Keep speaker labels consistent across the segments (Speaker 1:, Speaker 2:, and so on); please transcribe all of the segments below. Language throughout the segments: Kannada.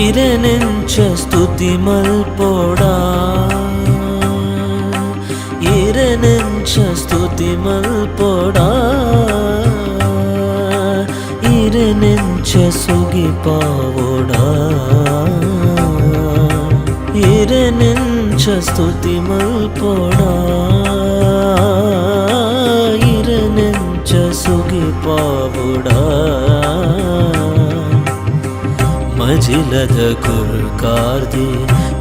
Speaker 1: ഇരനെഞ്ച സ്തുതി മൽപോടാ ഇരനെഞ്ച സ്തുതി മൽപോടാ ഇരനെഞ്ച സുഖി പാവോടാ ഇരനെഞ്ച സ്തുതി മൽപോടാ ഇരനെഞ്ച സുഖി പാവോടാ ಮಜಿಲದ ಕುರ್ಕಾರ್ದಿ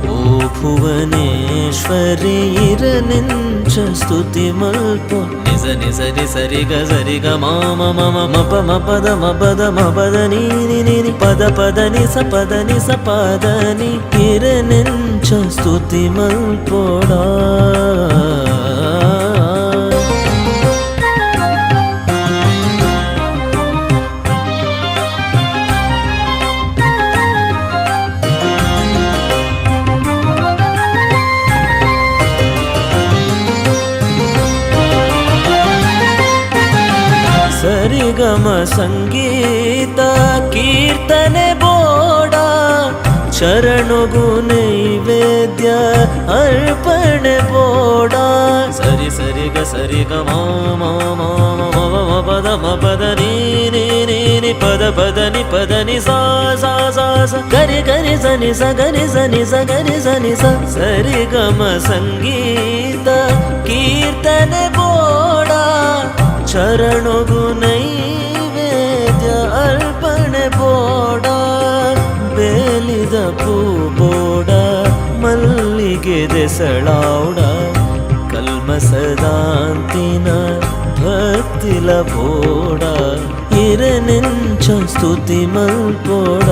Speaker 1: ಓ ಭುವನೇಶ್ವರಿ ಇರನಿಂಚ ಸ್ತುತಿ ಮಲ್ಪ ನಿಜ ನಿಜ ನಿ ಸರಿ ಗ ಮಾಮ ಮಮ ಮಪ ಮಪದ ಮಪದ ಮಪದ ನೀನಿ ಪದ ಪದ ನಿ ಸ ಪದ ನಿ ಇರನಿಂಚ ಸ್ತುತಿ ಮಲ್ಪೋಡಾ ಸರಿಗಮ ಸಂಗೀತ ಕೀರ್ತನೆ ಬೋಡ ಶರಣುಗು ನೈವೇದ್ಯ ಅರ್ಪಣೆ ಬೋಡ ಸರಿ ಸರಿಗ ಮಾಮ ಪದ ಮಪದ ನೀನಿ ಪದ ನಿ ಸ ಗರಿ ಸನಿ ಸ ಸರಿಗಮ ಸಂಗೀತ ಕೀರ್ತನೆ ಬೋಡ ಶರಣುಗು ನೈವೇದ್ಯ ಅರ್ಪಣೆ ಬೋಡ ಬೇಲಿದ ಪೂ ಬೋಡ ಮಲ್ಲಿಗೆ ದೆಸಳಾವುಡ ಕಲ್ಮಸದಾಂತಿನ ಭಕ್ತಿಲ ಬೋಡ ಇರನೆಂಚ ಸ್ತುತಿ ಮಲ್ಪೋಡ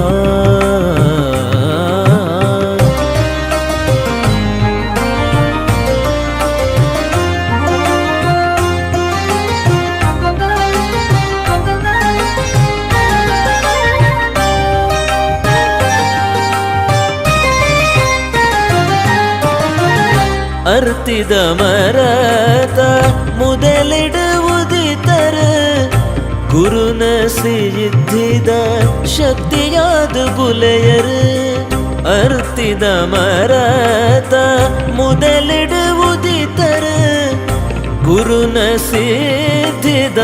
Speaker 1: ಅರ್ತಿದ ಮರತ ಮುದಲಿಡುವುದಿತರ ಗುರುನ ಸಿದ್ಧಿದ ಶಕ್ತಿಯಾದ ಬುಲೆಯರು ಅರ್ತಿದ ಮರತ ಮುದಲಿಡುವುದಿತರ ಗುರುನ ಸಿದ್ಧಿದ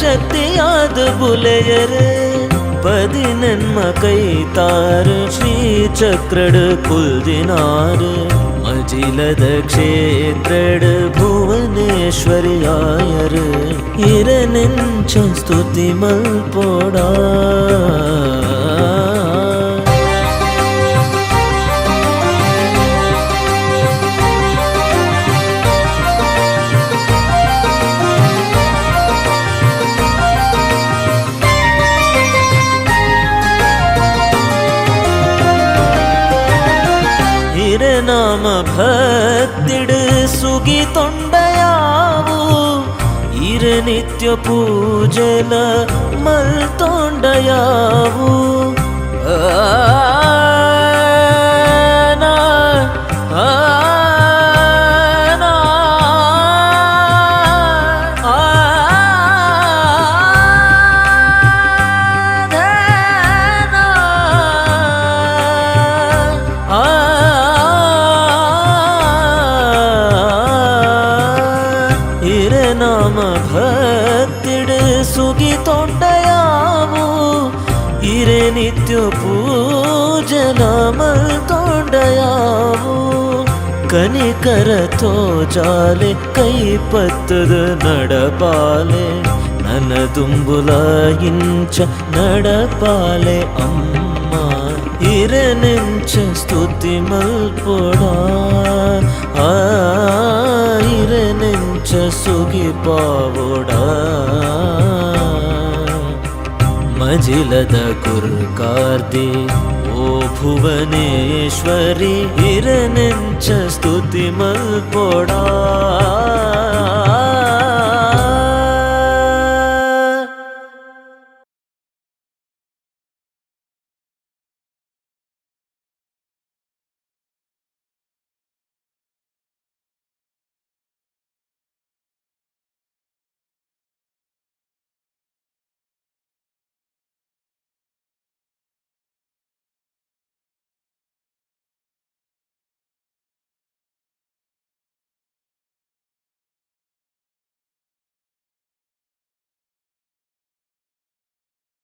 Speaker 1: ಶಕ್ತಿಯಾದ ಬುಲೆಯರು ಪದಿನನ್ಮ ಕೈತಾರ ಶ್ರೀ ಚಕ್ರಡು ಕುಲ್ದಿನಾರು ಮಜಿಲದ ಕ್ಷೇತ್ರಡು ಭುವನೇಶ್ವರಿಯಾಯರು ಇರನೆಂಚ ಸ್ತುತಿ ಮಲ್ಪೋಡಾ നാമ ഭക്തിട് സുഖി തൊണ്ടയാവൂ ഇര നിത്യ പൂജല മൽ തൊണ്ടയാവൂ ನಾಮ ಭಕ್ತಿಡು ಸುಗಿ ತೊಂಡಯಾವು ಇರೆ ನಿತ್ಯ ಪೂಜನ ಮಲ್ ತೊಂಡಯಾವು ಕನಿಕರ ತೋಜಾಲೆ ಕೈ ಪತ್ತದ ನಡಪಾಲೆ ನನ್ನ ತುಂಬುಲ ಇಂಚ ನಡಪಾಲೆ ಅಮ್ಮ ಇರನೆಂಚ ಸ್ತುತಿ ಮಲ್ಪೋಡಾ ಇರನೆಂಚ ಸುಗಿ ಪಾವೋಡಾ ಮಜಿಲದ ಕುರ್ಕಾರ್ದಿ ಓ ಭುವನೇಶ್ವರಿ ಇರನೆಂಚ ಸ್ತುತಿ ಮಲ್ಪೋಡಾ